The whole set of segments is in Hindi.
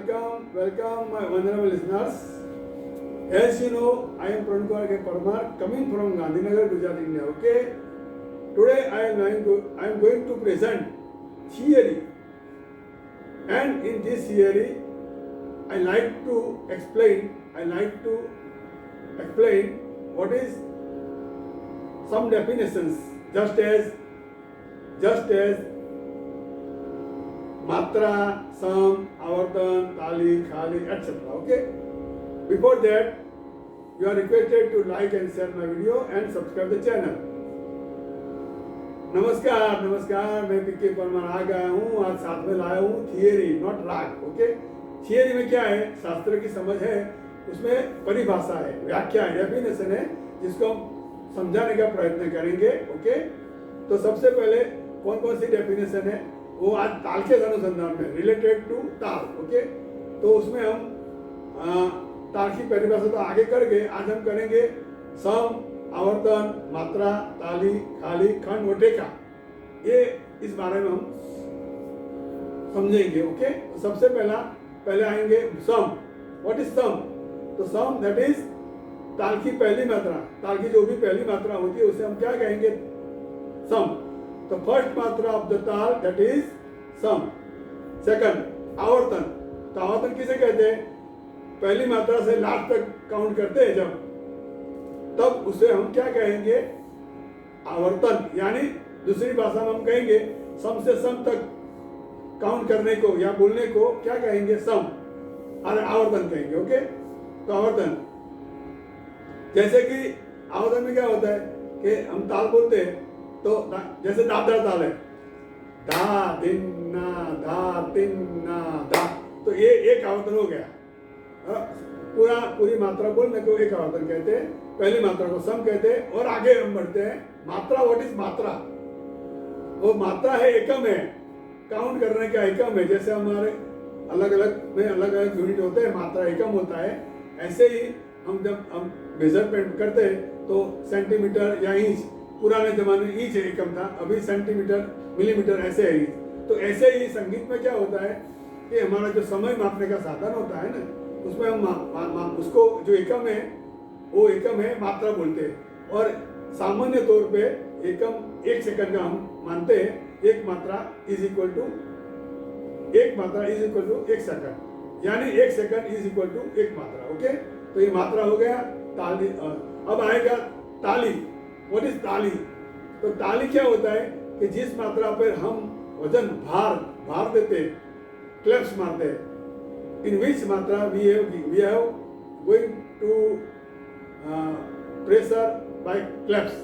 welcome, my honorable listeners. As you know, I am Pranut Kumar K. Parmar, coming from Gandhinagar, Gujarat, India. Okay. Today I am going to present theory, and in this theory, I like to explain what is some definitions, just as matra, sum, avartan, tali, khali, etc. Okay. Before that, you are requested to like and share my video and subscribe the channel. नमस्कार, मैं पीके परमार आ गया हूँ। आज साथ में लाया हूँ थियरी, नॉट राग। ओके, थियरी में क्या है? शास्त्र की समझ है, उसमें परिभाषा है, व्याख्या है, डेफिनेशन है, जिसको हम समझाने का प्रयत्न करेंगे। ओके, तो सबसे पहले कौन कौन सी डेफिनेशन है वो आज ताल के अनुसंधान में रिलेटेड टू ताल। ओके, तो उसमें हम ताल की परिभाषा तो आगे करके आज हम करेंगे सम, आवर्तन, मात्रा, ताली, खाली, खंड, वटेका, ये इस बारे में हम समझेंगे। ओके, तो सबसे पहले आएंगे सम। What is some? तो सम दैट इज ताल की पहली मात्रा, ताल की जो भी पहली मात्रा होती है उसे हम क्या कहेंगे? सम। तो फर्स्ट मात्रा ऑफ द ताल दैट इज सम। सेकंड आवर्तन। तो आवर्तन किसे कहते हैं? पहली मात्रा से लास्ट तक काउंट करते हैं जब, तब उसे हम क्या कहेंगे? आवर्तन। यानी दूसरी भाषा में हम कहेंगे सम से सम तक काउंट करने को या बोलने को क्या कहेंगे? सम, और आवर्तन कहेंगे। ओके, तो आवर्तन, जैसे कि आवर्तन में क्या होता है कि हम ताल बोलते हैं तो जैसे दादरा ताल है, धा दिन ना धा तिन ना धा, तो ये एक आवर्तन हो गया। पूरी मात्रा बोलने को एक आवर्तन कहते हैं, पहली मात्रा को सम कहते हैं। और आगे हम बढ़ते हैं मात्रा। व्हाट इज मात्रा? वो मात्रा है, एकम है, काउंट करने का एकम है। जैसे हमारे अलग अलग यूनिट होते हैं, मात्रा एकम होता है। ऐसे ही जब हम मेजरमेंट करते हैं तो सेंटीमीटर या इंच, पुराने जमाने में इंच एकम था, अभी सेंटीमीटर, मिलीमीटर ऐसे है इंच। तो ऐसे ही संगीत में क्या होता है कि हमारा जो समय मापने का साधन होता है ना, उसमें हम उसको जो एकम है वो एकम है मात्रा बोलते हैं। और सामान्य तौर पे एकम 1 सेकंड का हम मानते हैं। एक मात्रा इज इक्वल टू 1 सेकंड, यानी 1 सेकंड इज इक्वल टू 1 मात्रा। ओके, तो ये मात्रा हो गया ताली। अब आएगा ताली। व्हाट इज ताली? तो ताली क्या होता है कि जिस मात्रा पर हम वजन भार देते हैं, क्लैप्स मारते हैं, in which matra we have going to pressure by claps।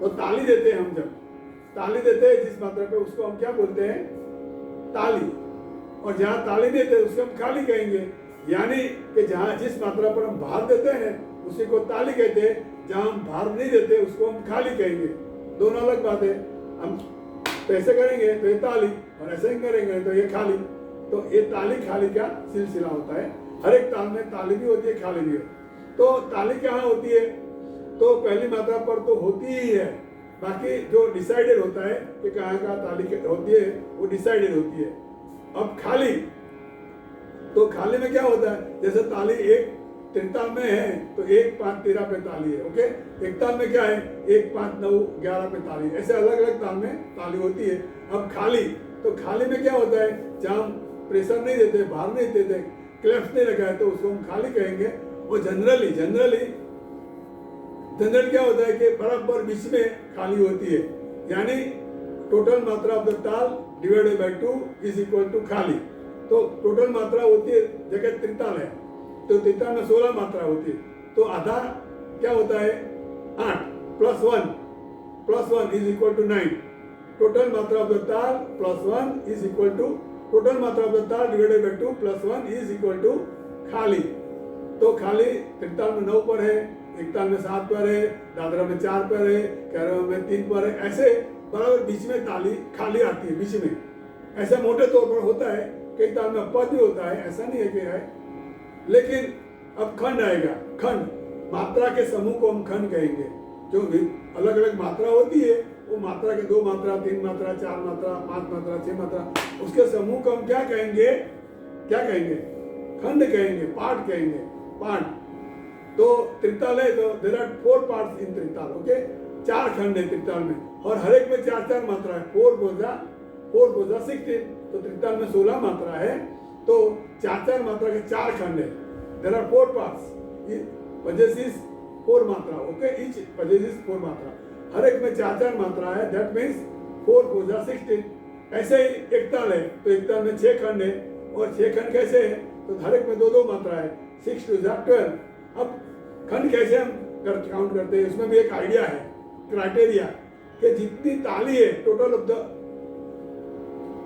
तो ताली देते हैं हम, जब ताली देते हैं जिस मात्रा पे, उसको हम क्या बोलते हैं? ताली। और जहाँ ताली देते हैं उसको हम खाली कहेंगे। यानी कि जहाँ जिस मात्रा पर हम भार देते हैं उसी को ताली कहते हैं, जहाँ हम भार नहीं देते उसको हम खाली कहेंगे। दोनों अलग बात है। हम पैसे करेंगे तो ये ताली, और ऐसे ही करेंगे तो ये खाली। तो ये ताली खाली का सिलसिला होता है। हर एक ताल में ताली भी होती है, खाली भी है। तो ताली कहाँ होती है? तो पहली मात्रा पर तो होती ही है, बाकी जो डिसाइडेड होता है कि कहाँ ताली होती है वो डिसाइडेड होती है। अब खाली, तो खाली में क्या होता है? जैसे ताली एक त्रिताल में है तो 1 5 13 पे ताली है। ओके, एक ताल में क्या है? 1 5 9 11 पे ताली। ऐसे अलग अलग ताल में ताली होती है। अब खाली, तो खाली में क्या होता है? जहाँ प्रेशर नहीं देते, भार नहीं देते, क्लैप्स नहीं लगाए, तो उसको हम खाली कहेंगे। वो जनरली क्या होता है कि बराबर बीच में खाली होती है। यानी टोटल मात्रा ऑफ द ताल divided by 2 is equal to खाली। तो टोटल मात्रा होती है, जगह त्रिताल है तो त्रिताल में 16 मात्रा होती है, तो आधा क्या होता है? 8 plus 1 is equal to 9। Total मात्रा ऑफ द ताल plus 1 is equal to total मात्रा ऑफ द ताल divided by 2 plus 1 is equal to खाली। तो खाली त्रिताल में 9 पर है, एक ताल में 7 पर है, दादरा में 4 पर है, कैरवा में 3 पर है। ऐसे बराबर बीच में ताली खाली आती है बीच में। ऐसा मोटे तौर पर होता है, कई ताल में पद भी होता है, ऐसा नहीं है कि है। लेकिन अब खंड आएगा। खंड, मात्रा के समूह को हम खंड कहेंगे। जो अलग अलग मात्रा होती है वो मात्रा के 2 मात्रा, 3 मात्रा, 4 मात्रा, 5 मात्रा, 6 मात्रा, उसके समूह को हम क्या कहेंगे? खंड कहेंगे, पार्ट कहेंगे, पार्ट। तो त्रिताल है तो there are 4 parts in tritaal, okay. 4 खंड है त्रिताल में और हर एक में 4 मात्रा है। 4 गोजा 16, तो त्रिताल में 16 मात्रा है। तो 4 मात्रा के 4 खंड है। देयर आर 4 पार्ट्स, possesses 4 मात्रा, ओके। ईच possesses 4 मात्रा, हर एक में 4 मात्रा है। दैट मीन्स 4 गोजा 16। ऐसे ही एक ताल है तो एक ताल में 6 खंड है और 6 खंड कैसे है तो हर एक में 2 मात्रा है। 6 2 12। अब खंड कैसे हम काउंट करते हैं, उसमें भी एक आइडिया है, क्राइटेरिया, कि जितनी ताली है, टोटल ऑफ द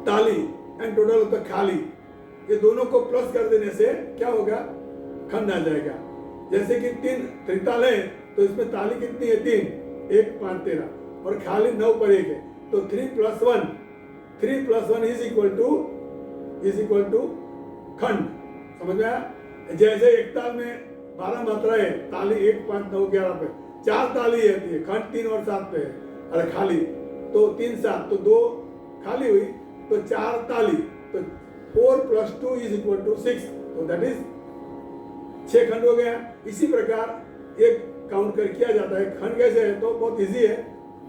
ताली एंड टोटल ऑफ द खाली, ये दोनों को प्लस कर देने से क्या होगा, खंड आ जाएगा। जैसे कि 3 त्रिताल है तो इसमें ताली कितनी है, 3, 1 5 13 और खाली 9 पर 1 है। तो 3 + 1 इज इक्वल टू खंड। समझ में आया? जैसे एक ताल में 12 मात्रा है, ताली 1 5 9 11 पे, 4 ताली रहती है, खंड 3 और 7 पे है, अरे खाली तो 3 7 तो 2 खाली हुई, तो 4 ताली, तो 4 + 2 इज इक्वल टू 6, तो दैट इज 6 खंड हो गया। इसी प्रकार एक काउंट कर किया जाता है। खंड कैसे है तो बहुत इजी है,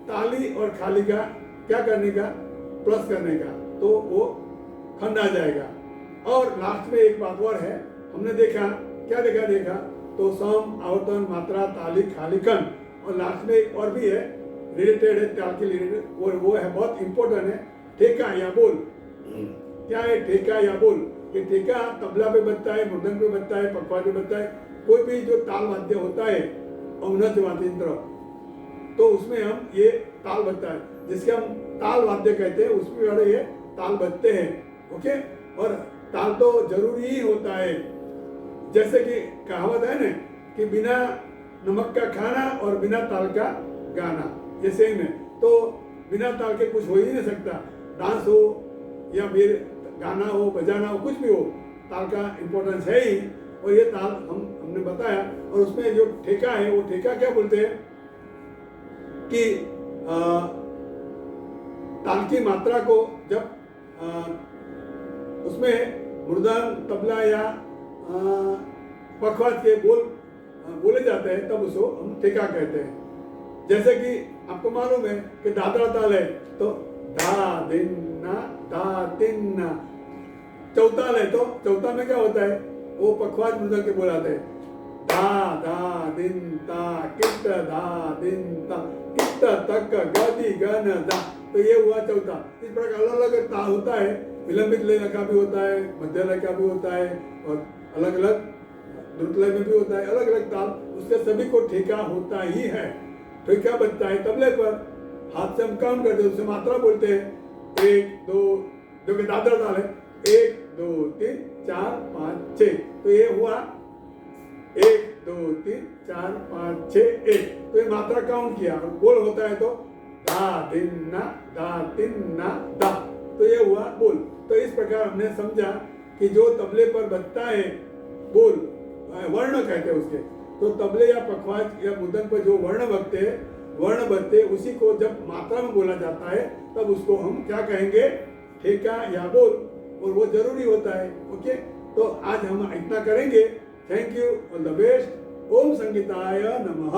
ताली और खाली का क्या करने का, प्लस करने का, तो वो खंड आ जाएगा। और लास्ट में एक बात और है, हमने देखा, क्या देखा तो सम, आवर्तन, मात्रा, ताली, खाली, खंड, और लास्ट में एक और भी है रिलेटेड है ताल के रिलेटेड, वो है बहुत इंपॉर्टेंट है, ठेका या बोल। क्या है ठेका या बोल? ये ठेका तबला पे बजता है, मृदंग पे बजता है, पखवाज पे बजता है, कोई भी जो ताल वाद्य होता है औनच वाद्यंत्र, तो उसमें हम ये ताल बजता है, जिसके हम ताल वाद्य कहते हैं, उसमें वाले ये ताल बजते हैं, ओके। और ताल तो जरूरी ही होता है, जैसे कि कहावत है ना कि बिना नमक का खाना और बिना ताल का गाना, ये सेम है। तो बिना ताल के कुछ हो ही नहीं सकता, डांस हो या फिर गाना हो, बजाना हो, कुछ भी हो, ताल का इम्पोर्टेंस है ही। और ये ताल हमने बताया, और उसमें जो ठेका है, वो ठेका क्या बोलते हैं कि ताल की मात्रा को जब उसमें मृदंग, तबला या पखवाज के बोल बोले जाते हैं, तब उसको हम ठेका कहते हैं। जैसे कि आपको मालूम है कि दादरा ताल है तो धा दिन ना, धा तिन ना। चौताल है तो चौथा में क्या होता है, वो पखवाज मृदंग के बोल आते हैं, धा धा दिन ता किट, धा दिन ता किट तक गदी गन धा। तो ये हुआ चौथा। इस प्रकार अलग अलग ताल होता है, विलंबित लय का भी होता है, मध्य लय का भी होता है, और अलग अलग द्रुत लय में भी होता है, अलग अलग ताल, उसके सभी को ठेका होता ही है। ठेका बजता है तबले पर, हाथ से हम काउंट करते हैं, उससे मात्रा बोलते हैं, 1 2, जो कि दादरा ताल है, 1 2 3 4 5 6, तो ये हुआ 1 2 3 4 5 6 1, तो ये मात्रा काउंट किया। बोल होता है तो धा दिन ना, धा तिन ना धा, तो ये हुआ बोल। तो इस प्रकार हमने समझा कि जो तबले पर बजता है बोल, वर्ण कहते हैं उसके, तो तबले या पखवाज या मृदंग पर जो वर्ण बजते उसी को जब मात्रा में बोला जाता है, तब उसको हम क्या कहेंगे, ठेका या बोल, और वो जरूरी होता है, ओके। तो आज हम इतना करेंगे। Thank you, all the best. ओम संगीताय नमः।